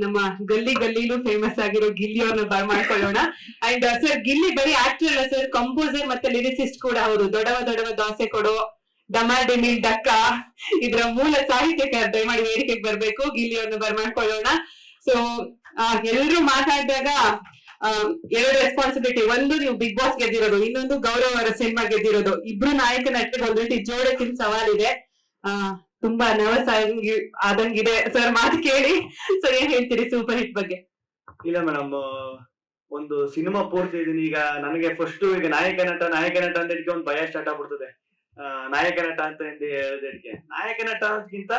ನಮ್ಮ ಗಲ್ಲಿ ಗಲ್ಲಿಲೂ ಫೇಮಸ್ ಆಗಿರೋ ಗಿಲ್ಲಿ ಅವ್ರನ್ನ ಬರ್ಮಾಡ್ಕೊಳ್ಳೋಣ. ಅಂಡ್ ಸರ್ ಗಿಲ್ಲಿ ಬರೀ ಆಕ್ಟರ್ ಅಲ್ಲ ಸರ್, ಕಂಪೋಸರ್ ಮತ್ತೆ ಲಿರಿಸಿಸ್ಟ್ ಕೂಡ ಹೌದು. ದೊಡವ ದೊಡವ ದೋಸೆ ಕೊಡೋ, ಡಮಾರ್ ಡಿಮಿಲ್ ಡಕ್ಕ, ಇದ್ರ ಮೂಲ ಸಾಹಿತ್ಯಕಾರ ದಯಮಾಡಿ ವೇದಿಕೆಗೆ ಬರ್ಬೇಕು. ಗಿಲ್ಲಿ ಅವ್ರನ್ನ ಬರ್ಮಾಡ್ಕೊಳ್ಳೋಣ. ಸೊ ಎಲ್ರು ಮಾತಾಡಿದಾಗ ಎರಡು ರೆಸ್ಪಾನ್ಸಿಬಿಲಿಟಿ. ಒಂದು, ನೀವು ಬಿಗ್ ಬಾಸ್ ಗೆದ್ದಿರೋದು, ಇನ್ನೊಂದು ಗೌರವ್ ಅವರ ಸಿನಿಮಾ ಗೆದ್ದಿರೋದು. ಇಬ್ರು ನಾಯಕ ನಟರಿಗೆ ಒಂದ್ ರೀತಿ ಜೋಡಕ್ಕಿನ ಸವಾಲಿದೆ. ತುಂಬಾ ನರ್ವಸ್ ಆದಂಗಿದೆ ಸರ್ ಮಾತು ಕೇಳಿ. ಸೊ ಏನ್ ಹೇಳ್ತೀರಿ ಸೂಪರ್ ಹಿಟ್ ಬಗ್ಗೆ? ಇಲ್ಲ ಮೇಡಮ್, ಒಂದು ಸಿನಿಮಾ ಪೂರ್ತಿ ಇದೀನಿ. ಈಗ ನನಗೆ ಫಸ್ಟ್ ಈಗ ನಾಯಕ ನಟ ಅಂತ ಒಂದು ಭಯ ಸ್ಟಾರ್ಟ್ ಆಗ್ಬಿಡ್ತದೆ. ನಾಯಕ ನಟ ಅಂತ ಹೇಳೋದಕ್ಕೆ, ನಾಯಕ ನಟ ಅನ್ನೋದಕ್ಕಿಂತ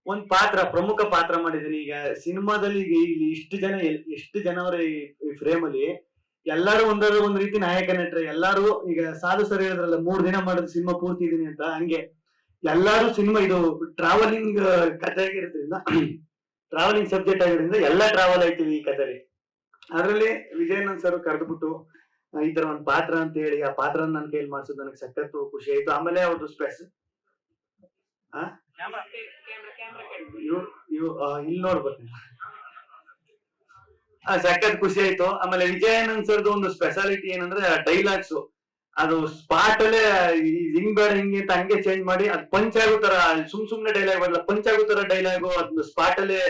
ಒಂದ್ ಪಾತ್ರ, ಪ್ರಮುಖ ಪಾತ್ರ ಮಾಡಿದೀನಿ. ಈಗ ಸಿನಿಮಾದಲ್ಲಿ ಇಲ್ಲಿ ಎಷ್ಟು ಜನ ಅವರ ಈ ಫ್ರೇಮ್ ಅಲ್ಲಿ ಎಲ್ಲಾರು ಒಂದ್ ರೀತಿ ನಾಯಕ ನಟರೆ. ಎಲ್ಲಾರು ಈಗ ಸಾಧು ಸರ್ ಹೇಳಿದ್ರಲ್ಲ 3 ದಿನ ಮಾಡಿದ ಸಿನಿಮಾ ಪೂರ್ತಿ ಇದೀನಿ ಅಂತ, ಹಂಗೆ ಎಲ್ಲಾರು ಸಿನಿಮಾ ಇದು ಟ್ರಾವೆಲಿಂಗ್ ಕಥೆ ಆಗಿರೋದ್ರಿಂದ, ಟ್ರಾವೆಲಿಂಗ್ ಸಬ್ಜೆಕ್ಟ್ ಆಗಿರೋದ್ರಿಂದ ಎಲ್ಲ ಟ್ರಾವೆಲ್ ಆಯ್ತೀವಿ ಈ ಕಥೆಲಿ. ಅದ್ರಲ್ಲಿ ವಿಜಯನಂದ್ ಸರ್ ಕರೆದ್ಬಿಟ್ಟು ಈ ತರ ಒಂದ್ ಪಾತ್ರ ಅಂತ ಹೇಳಿ ಆ ಪಾತ್ರ ನನ್ನ ಕೈಯಲ್ಲಿ ಮಾಡ್ಸೋದು ನನಗೆ ಸಖತ್ತು ಖುಷಿ ಆಯ್ತು. ಆಮೇಲೆ ಅವ್ರದ್ದು ಇಲ್ಲಿ ನೋಡ್ಬೇಕು, ಸಖತ್ ಖುಷಿ ಆಯ್ತು. ಆಮೇಲೆ ವಿಜಯಾನಂದ್ ಸರ್ದು ಒಂದು ಸ್ಪೆಷಾಲಿಟಿ ಏನಂದ್ರೆ ಡೈಲಾಗ್ಸ್, ಅದು ಸ್ಪಾಟ್ ಅಲ್ಲೇ ಹಿಂಗ್ ಬೇಡ ಹಿಂಗೆ ಅಂತ ಹಂಗೆ ಚೇಂಜ್ ಮಾಡಿ ಅದು ಪಂಚ್ ಆಗೋ ತರ, ಸುಮ್ನೆ ಡೈಲಾಗ್ ಬರಲ್ಲ, ಪಂಚ್ ಆಗೋ ತರ ಡೈಲಾಗು ಅದನ್ನ ಸ್ಪಾಟ್ ಅಲ್ಲೇ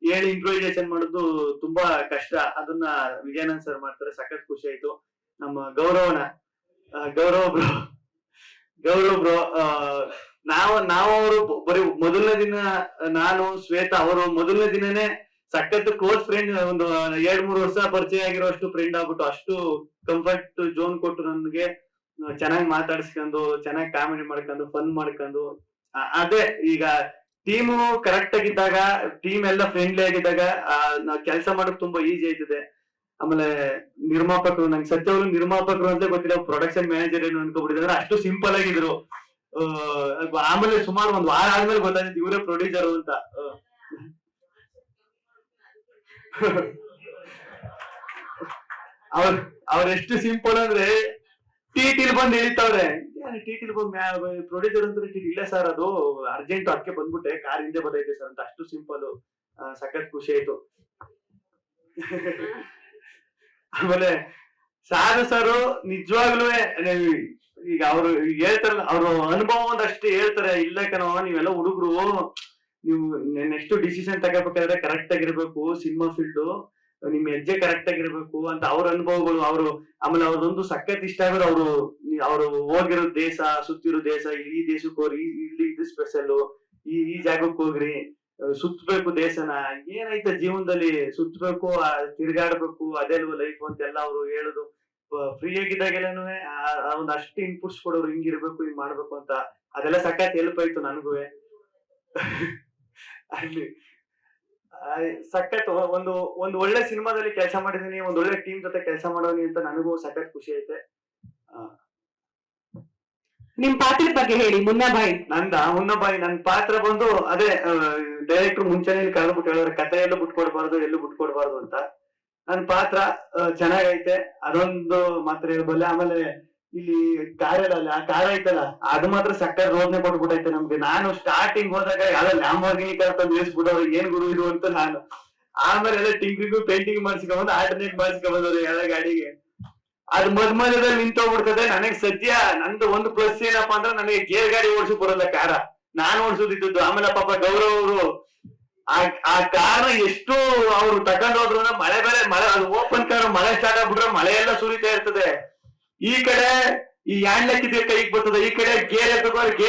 ಹೇಳಿ ಇಂಪ್ರೂವೈಸೇಷನ್ ಮಾಡೋದು ತುಂಬಾ ಕಷ್ಟ. ಅದನ್ನ ವಿಜಯಾನಂದ್ ಸರ್ ಮಾಡ್ತಾರೆ, ಸಖತ್ ಖುಷಿ ಆಯ್ತು. ನಮ್ಮ ಗೌರವ್ ಬ್ರೋ ನಾವು ಅವರು ಬರೀ ಮೊದಲನೇ ದಿನ, ನಾನು ಶ್ವೇತಾ ಅವರು ಮೊದಲನೇ ದಿನನೇ ಸಖತ್ ಕ್ಲೋಸ್ ಫ್ರೆಂಡ್. ಒಂದು 2-3 ವರ್ಷ ಪರಿಚಯ ಆಗಿರೋ ಅಷ್ಟು ಫ್ರೆಂಡ್ ಆಗ್ಬಿಟ್ಟು, ಅಷ್ಟು ಕಂಫರ್ಟ್ ಝೋನ್ ಕೊಟ್ಟು ನನ್ಗೆ ಚೆನ್ನಾಗಿ ಮಾತಾಡ್ಸ್ಕೊಂಡು, ಚೆನ್ನಾಗಿ ಕಾಮಿಡಿ ಮಾಡ್ಕೊಂಡು, ಫನ್ ಮಾಡ್ಕೊಂಡು. ಅದೇ ಈಗ ಟೀಮು ಕರೆಕ್ಟ್ ಆಗಿದ್ದಾಗ, ಟೀಮ್ ಎಲ್ಲ ಫ್ರೆಂಡ್ಲಿ ಆಗಿದ್ದಾಗ ನಾವ್ ಕೆಲಸ ಮಾಡೋಕ್ ತುಂಬಾ ಈಸಿ ಆಯ್ತದೆ. ಆಮೇಲೆ ನಿರ್ಮಾಪಕರು, ನಂಗೆ ಸತ್ಯವರು ನಿರ್ಮಾಪಕರು ಅಂತ ಗೊತ್ತಿಲ್ಲ, ಪ್ರೊಡಕ್ಷನ್ ಮ್ಯಾನೇಜರ್ ಏನು ಅನ್ಕೋಬಿಟ್ಟಿದ್ರೆ, ಅಷ್ಟು ಸಿಂಪಲ್ ಆಗಿದ್ರು. ಆಮೇಲೆ ಸುಮಾರು 1 ವಾರ ಆದ್ಮೇಲೆ ಗೊತ್ತಾಯ್ತು ಇವರೇ ಪ್ರೊಡ್ಯೂಸರ್ ಅಂತ. ಅವ್ರೆಷ್ಟು ಸಿಂಪಲ್ ಅಂದ್ರೆ ಟಿಟಿಲ್ ಬಂದು ಇಳಿತವ್ರೆ, ಟಿಟಿಲ್ ಬಂದು ಪ್ರೊಡ್ಯೂಸರ್ ಅಂತ ಇಲ್ಲ ಸರ್, ಅದು ಅರ್ಜೆಂಟ್ ಅದಕ್ಕೆ ಬಂದ್ಬಿಟ್ಟೆ, ಕಾರ್ ಹಿಂದೆ ಬದೈತೆ ಸರ್ ಅಂತ. ಅಷ್ಟು ಸಿಂಪಲ್, ಸಖತ್ ಖುಷಿ ಆಯ್ತು. ಆಮೇಲೆ ಸಾರು ಸರ್ ನಿಜವಾಗ್ಲೂ ಈಗ ಅವ್ರು ಹೇಳ್ತಾರಲ್ಲ, ಅವ್ರು ಅನುಭವ ಒಂದಷ್ಟು ಹೇಳ್ತಾರೆ. ಇಲ್ಲ ಕಣೋ, ನೀವೆಲ್ಲ ಹುಡುಗರು, ನೀವು ನೆಕ್ಸ್ಟ್ ಡಿಸಿಷನ್ ತಗೋಬೇಕಾದ್ರೆ ಕರೆಕ್ಟ್ ಆಗಿರ್ಬೇಕು, ಸಿನಿಮಾ ಫೀಲ್ಡ್ ನಿಮ್ ಹೆಜ್ಜೆ ಕರೆಕ್ಟ್ ಆಗಿರ್ಬೇಕು ಅಂತ ಅವ್ರ ಅನುಭವಗಳು. ಆಮೇಲೆ ಅವ್ರದೊಂದು ಸಖತ್ ಇಷ್ಟ ಆಗೋರು, ಅವ್ರು ಹೋಗಿರೋ ದೇಶ, ಸುತ್ತಿರೋ ದೇಶ, ಈ ದೇಶಕ್ಕೆ ಹೋಗ್ರಿ, ಇಲ್ಲಿ ಇದು ಸ್ಪೆಷಲ್, ಈ ಜಾಗಕ್ಕೆ ಹೋಗ್ರಿ, ಸುತ್ತಬೇಕು ದೇಶನ, ಏನೈತೆ ಜೀವನದಲ್ಲಿ ಸುತ್ತಬೇಕು, ತಿರ್ಗಾಡ್ಬೇಕು, ಅದೆಲ್ವ ಲೈಫ್ ಅಂತೆಲ್ಲ ಅವ್ರು ಹೇಳುದು. ಫ್ರೀ ಆಗಿದ್ದಾಗೆಲ್ಲನೂ ಒಂದ್ ಅಷ್ಟು ಇನ್ಪುಟ್ಸ್ ಕೊಡೋರು, ಹಿಂಗಿರ್ಬೇಕು, ಹಿಂಗ್ ಮಾಡ್ಬೇಕು ಅಂತ. ಅದೆಲ್ಲ ಸಖತ್ ಹೆಲ್ಪ್ ಆಯ್ತು ನನಗೂ. ಅಲ್ಲಿ ಸಖತ್ ಒಂದು ಒಳ್ಳೆ ಸಿನಿಮಾದಲ್ಲಿ ಕೆಲಸ ಮಾಡಿದೀನಿ, ಒಂದ್ ಒಳ್ಳೆ ಟೀಮ್ ಜೊತೆ ಕೆಲಸ ಮಾಡೋನಿ ಅಂತ ನನಗೂ ಸಖತ್ ಖುಷಿ ಐತೆ. ನಿಮ್ ಪಾತ್ರದ ಬಗ್ಗೆ ಹೇಳಿ. ಮುನ್ನಾಬಾಯಿ ನನ್ ಪಾತ್ರ ಬಂದು ಅದೇ, ಡೈರೆಕ್ಟರ್ ಮುಂಚೆನೆ ಕಳೆದ್ಬಿಟ್ಟು ಹೇಳಿದ್ರೆ ಕಥೆ ಎಲ್ಲೂ ಬಿಟ್ಕೊಡ್ಬಾರ್ದು ಅಂತ. ನನ್ ಪಾತ್ರ ಚೆನ್ನಾಗೈತೆ, ಅದೊಂದು ಮಾತ್ರ ಹೇಳ್ಬಲ್ಲೆ. ಆಮೇಲೆ ಇಲ್ಲಿ ಕಾರಲ್ಲಿ ಆ ಕಾರ ಐತಲ್ಲ, ಅದು ಮಾತ್ರ ಸಕ್ಕತ್ ರೋದನೆ ಕೊಟ್ಬಿಟ್ಟೈತೆ ನಮ್ಗೆ. ನಾನು ಸ್ಟಾರ್ಟಿಂಗ್ ಹೋದಾಗ ಯಾವ್ದೋ ಲ್ಯಾಂಬೋರ್ಗಿನಿ ಕಾರ್ ತಂದು ನಿಲ್ಸ್ಬಿಟ್ಟವ್ರು, ಏನ್ ಗುರು ಇದು ಅಂತ ನಾನು. ಆಮೇಲೆ ಎಲ್ಲ ಟಿಂಕ್ರಿಗೂ ಪೇಂಟಿಂಗ್ ಮಾಡಿಸ್ಕೊಂಬಂದು ಆಲ್ಟರ್ನೇಟ್ ಮಾಡಿಸ್ಕೊಂಬಂದವ್ರು ಎಲ್ಲ ಗಾಡಿಗೆ. ಅದು ಮಧ್ಯದಲ್ಲಿ ನಿಂತೋಗ್ಬಿಡ್ತದೆ. ನನಗೆ ಸದ್ಯ ನಂದು ಒಂದು ಪ್ಲಸ್ ಏನಪ್ಪಾ ಅಂದ್ರೆ, ನನಗೆ ಗೇರ್ ಗಾಡಿ ಓಡಿಸಕ್ ಬರಲ್ಲ, ಕಾರ ನಾನು ಓಡಿಸೋದಿದ್ದು. ಆಮೇಲೆ ಪಾಪ ಗೌರವ್ ಅವರು ಆ ಕಾರ್ ಎಷ್ಟು ಅವ್ರು ತಗೊಂಡೋದ್ರು, ಮಳೆ ಅದು ಓಪನ್ ಕಾರ್, ಮಳೆ ಸ್ಟಾರ್ಟ್ ಆಗ್ಬಿಟ್ರೆ ಮಳೆ ಎಲ್ಲ ಸುರಿತಾ ಇರ್ತದೆ. ಈ ಕಡೆ ಈ ಹ್ಯಾಂಡ್ ಹಾಕಿದ್ರೆ ಕೈಗೆ ಬರ್ತದೆ, ಈ ಕಡೆ ಗೇರ್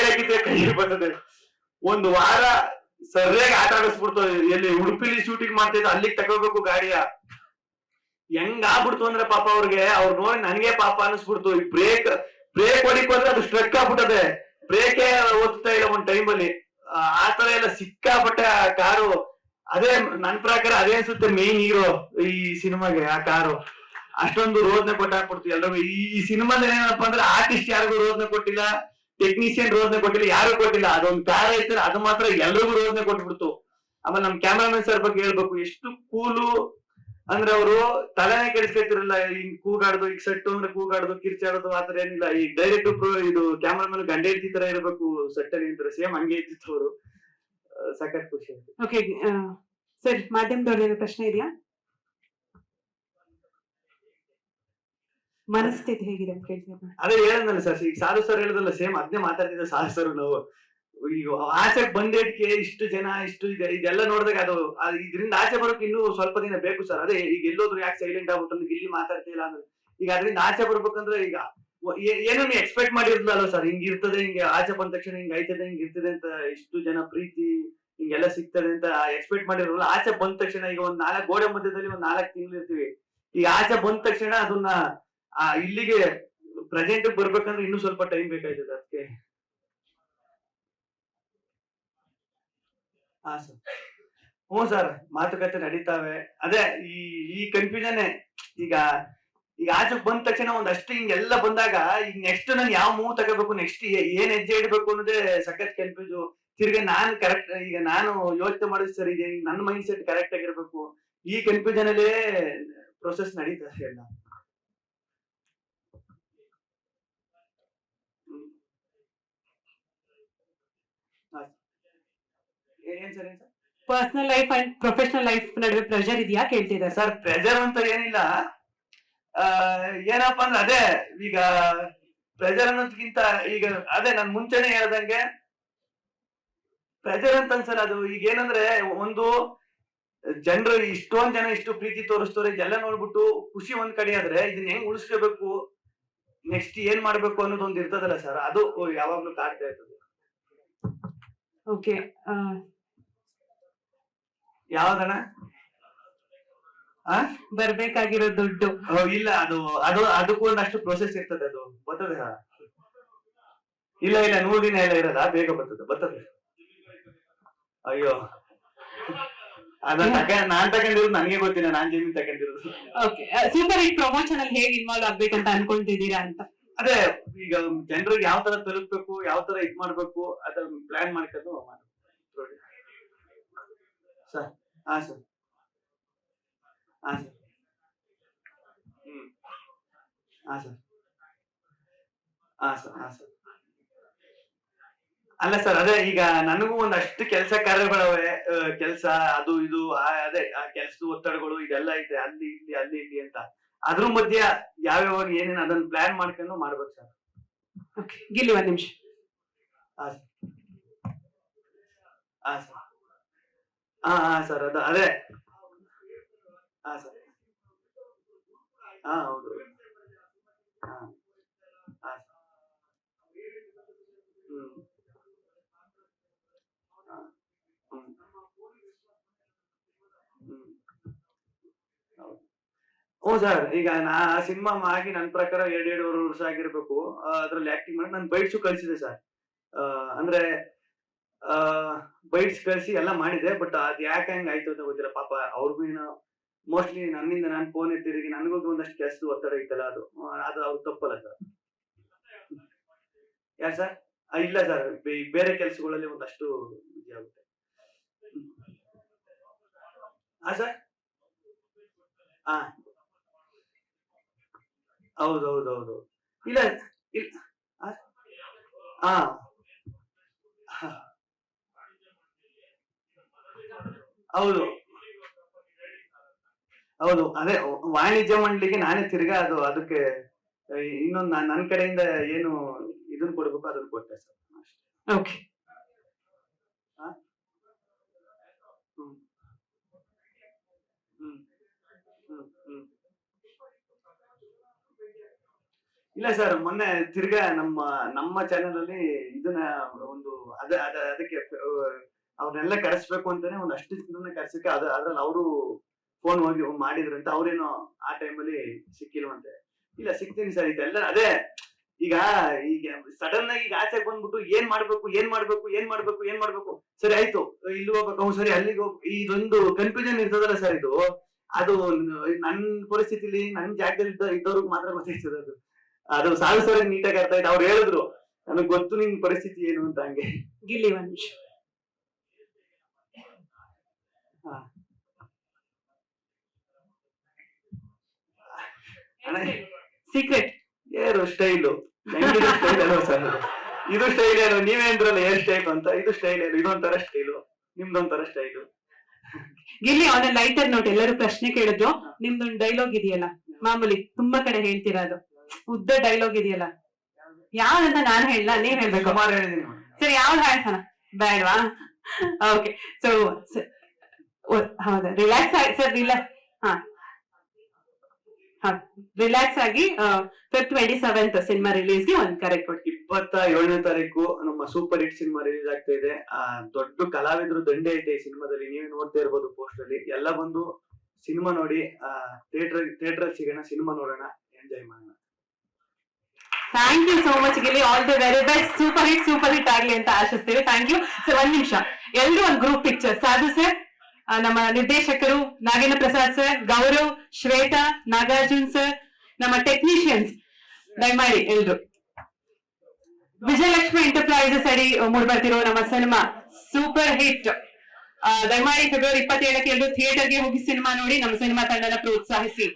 ಹಾಕಿದ್ರೆ ಕೈಗೆ ಬರ್ತದೆ. 1 ವಾರ ಸರಿಯಾಗಿ ಆಟ ಆಡಿಸ್ಬಿಡ್ತದೆ. ಎಲ್ಲಿ ಉಡುಪಿಲಿ ಶೂಟಿಂಗ್ ಮಾಡ್ತಿದ್ದ ಅಲ್ಲಿಗೆ ತಗೋಬೇಕು ಗಾಡಿಯ. ಹೆಂಗ್ ಆಗ್ಬಿಡ್ತು ಅಂದ್ರೆ ಪಾಪ ಅವ್ರಿಗೆ, ಅವ್ರು ನೋಡಿ ನನಗೆ ಪಾಪ ಅನಿಸ್ಬಿಡ್ತು. ಈ ಬ್ರೇಕ್ ಹೊಡಿಕ್ ಹೋದ್ರೆ ಅದು ಸ್ಟ್ರಕ್ ಆಗ್ಬಿಟ್ಟದೆ, ಬ್ರೇಕೇ ಓದ್ತಾ ಇಲ್ಲ ಒಂದ್ ಟೈಮ್ ಅಲ್ಲಿ. ಆತರ ಎಲ್ಲ ಸಿಕ್ಕಾಪಟ್ಟೆ ಆ ಕಾರು. ಅದೇ ನನ್ ಪ್ರಕಾರ ಅದೇ ಅನ್ಸುತ್ತೆ ಮೇನ್ ಹೀರೋ ಈ ಸಿನಿಮಾಗೆ, ಆ ಕಾರು. ಅಷ್ಟೊಂದು ರೋದನೆ ಕೊಟ್ಟಾಕ್ಬಿಡ್ತು ಎಲ್ಲರಿಗೂ. ಈ ಸಿನಿಮಾದಲ್ಲಿ ಏನಪ್ಪಾ ಅಂದ್ರೆ, ಆರ್ಟಿಸ್ಟ್ ಯಾರಿಗೂ ರೋದನೆ ಕೊಟ್ಟಿಲ್ಲ, ಟೆಕ್ನಿಷಿಯನ್ ರೋದನೆ ಕೊಟ್ಟಿಲ್ಲ, ಯಾರು ಕೊಟ್ಟಿಲ್ಲ. ಅದೊಂದು ಕಾರ್ ಐತೆ, ಅದು ಮಾತ್ರ ಎಲ್ರಿಗೂ ರೋದನೆ ಕೊಟ್ಬಿಡ್ತು. ಆಮೇಲೆ ನಮ್ ಕ್ಯಾಮ್ರಾಮನ್ ಸರ್ ಬಗ್ಗೆ ಹೇಳ್ಬೇಕು, ಎಷ್ಟು ಕೂಲು ಅಂದ್ರೆ ಅವರು ತಲೆನೇ ಕೆಡಿಸ್ಕೊತಿರಲ್ಲ. ಹಿಂಗ್ ಕೂಗಾಡುದು, ಈಗ ಸೆಟ್ ಅಂದ್ರೆ ಕೂಗಾಡುದು, ಕಿರ್ಚಾಡೋದು, ಆತರ ಏನಿಲ್ಲ. ಈ ಡೈರೆಕ್ಟ್ ಇದು ಕ್ಯಾಮ್ರಾಮನ್ ಗಂಡ ಹೆಂಡತಿ ತರ ಇರಬೇಕು ಸೆಟ್ ಅಲ್ಲಿ ಅಂತಾರೆ, ಸೇಮ್ ಹಂಗೆ ಇರ್ತಿತ್ತು ಅವರು. ಸಖತ್ ಖುಷಿ ಆಯ್ತು. ಓಕೆ, ಸರ್ ಮಾಧ್ಯಮದವ್ರದ್ದು ಪ್ರಶ್ನೆ ಇದೆಯಾ? ಮನಸ್ಥಿತಿ ಹೇಗಿದೆ ಅಂತ ಕೇಳ್ತೀನಿ. ಅದೇ ಹೇಳದ್ನಲ್ಲ ಸರ್, ಈಗ ಸಾಧು ಸರ್ ಹೇಳದಲ್ಲ ಸೇಮ್ ಅದನ್ನೇ ಮಾತಾಡ್ತಿದ್ದ ಸಾಧು ಸರ್. ನಾವು ಈಗ ಆಚೆ ಬಂದೇಟ್ಗೆ ಇಷ್ಟು ಜನ ಇಷ್ಟು ಇದೆಲ್ಲ ನೋಡಿದಾಗ ಅದು ಇದರಿಂದ ಆಚೆ ಬರೋಕೆ ಇನ್ನೂ ಸ್ವಲ್ಪ ದಿನ ಬೇಕು ಸರ್. ಅದೇ ಈಗ ಎಲ್ಲೋದ್ರು ಯಾಕೆ ಸೈಲೆಂಟ್ ಆಗ್ಬಿಟ್ಟು ಇಲ್ಲಿ ಮಾತಾಡ್ತಿಲ್ಲ ಅಂದ್ರೆ ಈಗ ಅದರಿಂದ ಆಚೆ ಬರ್ಬೇಕಂದ್ರೆ ಈಗ ಏನೋ ನೀವು ಎಕ್ಸ್ಪೆಕ್ಟ್ ಮಾಡಿರ್ಲಲ್ಲ ಸರ್, ಹಿಂಗ್ ಇರ್ತದೆ, ಹಿಂಗೆ ಆಚೆ ಬಂದ ತಕ್ಷಣ ಹಿಂಗ್ ಆಯ್ತದೆ, ಹಿಂಗ್ ಇರ್ತದೆ ಅಂತ, ಇಷ್ಟು ಜನ ಪ್ರೀತಿ ಹಿಂಗೆಲ್ಲ ಸಿಗ್ತದೆ ಅಂತ ಎಕ್ಸ್ಪೆಕ್ಟ್ ಮಾಡಿರಲ್ಲ. ಆಚೆ ಬಂದ ತಕ್ಷಣ ಈಗ ಒಂದ್ 4 ಗೋಡೆ ಮಧ್ಯದಲ್ಲಿ ಒಂದ್ 4 ತಿಂಗಳು ಇರ್ತೀವಿ. ಈಗ ಆಚೆ ಬಂದ ತಕ್ಷಣ ಅದನ್ನ ಇಲ್ಲಿಗೆ ಪ್ರೆಸೆಂಟ್ ಬರ್ಬೇಕಂದ್ರೆ ಇನ್ನೂ ಸ್ವಲ್ಪ ಟೈಮ್ ಬೇಕಾಯ್ತದೆ ಅದಕ್ಕೆ. ಹಾ ಸರ್, ಹ್ಞೂ ಸರ್, ಮಾತುಕತೆ ನಡೀತಾವೆ. ಅದೇ ಈ ಕನ್ಫ್ಯೂಷನ್ ಈಗ ಈಗ ಆಚೆಗೆ ಬಂದ ತಕ್ಷಣ ಒಂದಷ್ಟು ಹಿಂಗೆಲ್ಲ ಬಂದಾಗ ಈಗ ನೆಕ್ಸ್ಟ್ ನಾನು ಯಾವ ಮೂವ್ ತಗೋಬೇಕು, ನೆಕ್ಸ್ಟ್ ಏನ್ ಹೆಜ್ಜೆ ಇಡಬೇಕು ಅನ್ನೋದೇ ಸಖತ್ ಕನ್ಫ್ಯೂಸ್. ತಿರ್ಗಿ ನಾನು ಕರೆಕ್ಟ್ ಈಗ ನಾನು ಯೋಚನೆ ಮಾಡಿದ್ ಸರ್, ಈಗ ನನ್ನ ಮೈಂಡ್ ಸೆಟ್ ಕರೆಕ್ಟ್ ಆಗಿರ್ಬೇಕು. ಈ ಕನ್ಫ್ಯೂಷನ್ ಅಲ್ಲೇ ಪ್ರೊಸೆಸ್ ನಡೀತಾ ಎಲ್ಲ. ಏನ್ sir personal life and professional life ನಡುವೆ ಪ್ರೆಷರ್ ಇದೆಯಾ ಕೇಳ್ತಿದ್ದಾರೆ ಸರ್. ಪ್ರೆಷರ್ ಅಂತ ಏನಿಲ್ಲ, ಏನಪ್ಪಾ ಅಂದ್ರೆ ಅದೇ ಈಗ ಪ್ರೆಷರ್ ಅನ್ನೋದಕ್ಕಿಂತ ಈಗ ಅದೇ ನಾನು ಮುಂಚೆನೆ ಹೇಳ್ದಂಗೆ ಪ್ರೆಷರ್ ಅಂತ ಅನ್ಸಲ್ಲ. ಅದು ಈಗ ಏನಂದ್ರೆ ಒಂದು ಜನರು ಇಷ್ಟೊಂದ್ ಜನ ಇಷ್ಟು ಪ್ರೀತಿ ತೋರಿಸ್ತವ್ರೆ, ಇದೆಲ್ಲ ನೋಡ್ಬಿಟ್ಟು ಖುಷಿ ಒಂದ್ ಕಡೆ ಆದ್ರೆ ಇದನ್ನ ಹೆಂಗ್ ಉಳಿಸ್ಕೋಬೇಕು, ನೆಕ್ಸ್ಟ್ ಏನ್ ಮಾಡ್ಬೇಕು ಅನ್ನೋದು ಒಂದ್ ಇರ್ತದಲ್ಲ ಸರ್, ಅದು ಯಾವಾಗ್ಲೂ ಕಾಡ್ತಾ ಇರ್ತದೆ. ಓಕೆ, ಯಾವ್ದಣ್ಣ ಬರ್ಬೇಕಾಗಿರೋ ದುಡ್ಡು? ಇಲ್ಲ, ಅದಕ್ಕೂ ಒಂದಷ್ಟು ಪ್ರೊಸೆಸ್ ಇರ್ತದೆ, ಅದು ಬರ್ತದೆ. ಇಲ್ಲ 100 ದಿನ ಎಲ್ಲ ಇರಲ್ಲ, ಬೇಗ ಬರ್ತದೆ. ಅಯ್ಯೋ, ನಾನ್ ತಗೊಂಡಿರೋದು ನನಗೆ ಗೊತ್ತಿಲ್ಲ, ನಾನ್ ಜಮೀನ್ ತಗೊಂಡಿರೋದು. ಓಕೆ, ಸೂಪರ್ ಹಿಟ್ ಪ್ರಮೋಷನ್ ಅಲ್ಲಿ ಹೇಗೆ ಇನ್ವಾಲ್ವ್ ಆಗ್ಬೇಕಂತ ಅನ್ಕೊಂತಿದ್ದೀರಾ ಅಂತ? ಅದೇ ಈಗ ಜನರಿಗೆ ಯಾವ ತರ ತಲುಪಬೇಕು, ಯಾವ ತರ ಇದ್ ಮಾಡ್ಬೇಕು ಅದ್ರ ಪ್ಲಾನ್ ಮಾಡ್ಕೊಂಡು ಸರ್. ಹಾ ಸರ್, ಹಾ ಸರ್, ಹಾ ಸರ್, ಹಾ ಸರ್, ಹಾ ಸರ್. ಅಲ್ಲ ಸರ್, ಅದೇ ಈಗ ನನಗೂ ಒಂದಷ್ಟು ಕೆಲಸ ಕಾರ್ಯಗಳವೆ, ಕೆಲಸ ಅದು ಇದು, ಅದೇ ಆ ಕೆಲಸದ ಒತ್ತಡಗಳು ಇದೆಲ್ಲ ಐತೆ, ಅಲ್ಲಿ ಇಲ್ಲಿ ಅಂತ. ಅದ್ರ ಮಧ್ಯ ಯಾವ್ಯಾವ ಏನೇನು ಅದನ್ನ ಪ್ಲಾನ್ ಮಾಡ್ಕೊಂಡು ಮಾಡ್ಬೇಕು ಸರ್. ಗಿಲ್ಲಿ 1 ನಿಮಿಷ. ಹಾ ಸರ್, ಹಾ ಸರ್, ಹಾ ಸರ್, ಅದೇ ಹಾ ಸರ್, ಹಾ ಹೌದು, ಹಾ ಹಾ ಹ್ಞೂ ಸರ್. ಈಗ ಸಿನಿಮಾ ಆಗಿ ನನ್ನ ಪ್ರಕಾರ 2.5 ವರ್ಷ ಆಗಿರ್ಬೇಕು. ಅದ್ರಲ್ಲಿ ಆಕ್ಟಿಂಗ್ ಮಾಡಿ ನಾನು ಬೈಟ್ಸು ಕಳ್ಸಿದೆ ಸರ್. ಅಂದ್ರೆ ಬೈಟ್ಸ್ ಕಳ್ಸಿ ಎಲ್ಲ ಮಾಡಿದೆ, ಬಟ್ ಅದ್ ಯಾಕೆ ಹಂಗ ಆಯ್ತು ಅಂತ ಗೊತ್ತಿಲ್ಲ. ಪಾಪ ಅವ್ರಿಗೂ ಏನೋ ಮೋಸ್ಟ್ಲಿ ನನ್ನಿಂದ ನಾನು ಫೋನ್ ಎತ್ತಿರಿಗೆ ನನಗೂ ಒಂದಷ್ಟು ಕೆಲಸದ ಒತ್ತಡ ಇತ್ತಲ್ಲ, ಅದು ಅವ್ರು ತಪ್ಪಲ್ಲ ಸರ್. ಯಾಕೆ ಸರ್? ಇಲ್ಲ ಸರ್, ಬೇರೆ ಕೆಲಸಗಳಲ್ಲಿ ಒಂದಷ್ಟು ಬಿಜಿ ಆಗುತ್ತೆ. ಹಾ ಸರ್, ಹಾ ಹೌದು. ಇಲ್ಲ ಹಾ ಹೌದು, ಅದೇ ವಾಣಿಜ್ಯ ಮಂಡಳಿಗೆ ನಾನೇ ತಿರ್ಗಾ ಅದಕ್ಕೆ ಇನ್ನೊಂದು ನನ್ನ ಕಡೆಯಿಂದ ಏನು ಇದನ್ನ ಕೊಡ್ಬೇಕು ಅದನ್ನ ಕೊಟ್ಟೆ ಸರ್. ಓಕೆ, ಇಲ್ಲ ಸರ್, ಮೊನ್ನೆ ತಿರ್ಗಾ ನಮ್ಮ ಚಾನೆಲ್ ಅಲ್ಲಿ ಇದನ್ನ ಒಂದು ಅದಕ್ಕೆ ಅವ್ರನ್ನೆಲ್ಲ ಕರೆಸ್ಬೇಕು ಅಂತಾನೆ ಒಂದಷ್ಟು ಜನರನ್ನ ಕರ್ಸಕ್ಕೆ ಅದ್ರಲ್ಲಿ ಅವರು ಫೋನ್ ಹೋಗಿ ಮಾಡಿದ್ರಂತ. ಅವ್ರೇನೋ ಆ ಟೈಮಲ್ಲಿ ಸಿಕ್ಕಿಲ್ವಂತೆ. ಇಲ್ಲ, ಸಿಗ್ತೀನಿ ಸರ್. ಇದೆಲ್ಲ ಅದೇ ಈಗ ಸಡನ್ ಆಗಿ ಈಗ ಆಚೆಗೆ ಬಂದ್ಬಿಟ್ಟು ಏನ್ ಮಾಡ್ಬೇಕು ಸರಿ ಆಯ್ತು, ಇಲ್ಲಿ ಹೋಗ್ಬೇಕು, ಸರಿ ಅಲ್ಲಿಗೆ ಇದೊಂದು ಕನ್ಫ್ಯೂಷನ್ ಇರ್ತದಲ್ಲ ಸರ್. ಅದು ನನ್ ಪರಿಸ್ಥಿತಿಲಿ ನನ್ ಜಾಗದಲ್ಲಿ ಇದ್ದವ್ರಿಗೆ ಮಾತ್ರ ಗೊತ್ತಿರ್ತದೆ. ಅದು ಸಾಲು ಸರಿ ನೀಟಾಗಿ ಅರ್ಥ ಆಯ್ತು. ಅವ್ರು ಹೇಳಿದ್ರು ನನಗ್ ಗೊತ್ತು ನಿನ್ ಪರಿಸ್ಥಿತಿ ಏನು ಅಂತ. ಹಂಗೆ ಗಿಲ್ಲಿ 1 ನಿಮಿಷ. ಸೀಕ್ರೆಟ್ ಏರು ಸ್ಟೈಲು ಸ್ಟೈಲ್ ಅಲ್ವಾ ಸರ್? ಇದು ಸ್ಟೈಲ್ ಏನು? ನೀವೇಂದ್ರಲ್ಲ ಹೇರ್ ಸ್ಟೈಲ್ ಅಂತ. ಇದು ಸ್ಟೈಲ್ ಏನು? ಇದೊಂಥರ ಸ್ಟೈಲು, ನಿಮ್ದೊಂಥರ style. Gilli on lighter note ಎಲ್ಲರೂ ಪ್ರಶ್ನೆ ಕೇಳಿದ್ರು, ನಿಮ್ದೊಂದು ಡೈಲಾಗ್ ಇದೆಯಲ್ಲ ಮಾಮೂಲಿ ತುಂಬಾ ಕಡೆ ಹೇಳ್ತೀರಾ, ಅದು ಉದ್ದ ಡೈಲಾಗ್ ಇದೆಯಲ್ಲ, ಯಾವ್ದಂತ ನಾನ್ ಹೇಳ ನೀವ್ ಹೇಳ್ಬೇಕು. ಸುಮಾರು ಹೇಳಿದೀನಿ ನೋಡಿ. ಸರಿ, ಯಾವ್ದು ಹೇಳ್ತಾನ? ಬೇಡವಾ? ಓಕೆ, ಸೊ ಹೌದಾ, ರಿಲ್ಯಾಕ್ಸ್ ಆಗಿ ಸರ್, ರಿಲ್ಯಾಕ್ಸ್ ಆಗಿ ಫೆಬ್ 27th ಸಿನಿಮಾ ರಿಲೀಸ್ಗೆ ಒಂದು ಕರೆಕ್ಟ್ ಕೊಟ್ಟು. 27ನೇ ತಾರೀಕು ನಮ್ಮ ಸೂಪರ್ ಹಿಟ್ ಸಿನಿಮಾ ರಿಲೀಸ್ ಆಗ್ತಾ ಇದೆ. ದೊಡ್ಡ ಕಲಾವಿದ್ರು ದಂಡೆ ಐತೆ ಈ ಸಿನಿಮಾದಲ್ಲಿ, ನೀವೇ ನೋಡ್ತಾ ಇರ್ಬೋದು ಪೋಸ್ಟರ್ ಅಲ್ಲಿ. ಎಲ್ಲ ಬಂದು ಸಿನಿಮಾ ನೋಡಿ, ಥಿಯೇಟರ್ ಅಲ್ಲಿ ಸಿಗೋಣ, ಸಿನಿಮಾ ನೋಡೋಣ, ಎಂಜಾಯ್ ಮಾಡೋಣ. Thank you so much Gilli, all the very best, super hit ಆಗ್ಲಿ ಅಂತ ಆಶಿಸ್ತೇವೆ. Thank you sir. ಒಂದ್ ನಿಮಿಷ, ಎಲ್ರು ಒಂದು ಗ್ರೂಪ್ ಪಿಕ್ಚರ್. ಸಾಧು ಸರ್, ನಮ್ಮ ನಿರ್ದೇಶಕರು ನಾಗೇಂದ್ರ ಪ್ರಸಾದ್ ಸರ್, ಗೌರವ್, ಶ್ವೇತಾ, ನಾಗಾರ್ಜುನ್ ಸರ್, ನಮ್ಮ ಟೆಕ್ನಿಷಿಯನ್ಸ್ ದಯಮಾಡಿ ಎಲ್ರು. ವಿಜಯಲಕ್ಷ್ಮಿ ಎಂಟರ್ಪ್ರೈಸಸ್ ಅಡಿ ಮೂಡ್ಬರ್ತಿರೋ ನಮ್ಮ ಸಿನಿಮಾ ಸೂಪರ್ ಹಿಟ್. ದಯಮಾಡಿ ಫೆಬ್ರವರಿ 27ಕ್ಕೆ ಎಲ್ಲರೂ ಥಿಯೇಟರ್ಗೆ ಹೋಗಿ ಸಿನಿಮಾ ನೋಡಿ, ನಮ್ಮ ಸಿನಿಮಾ ತಂಡನ ಪ್ರೋತ್ಸಾಹಿಸಿ.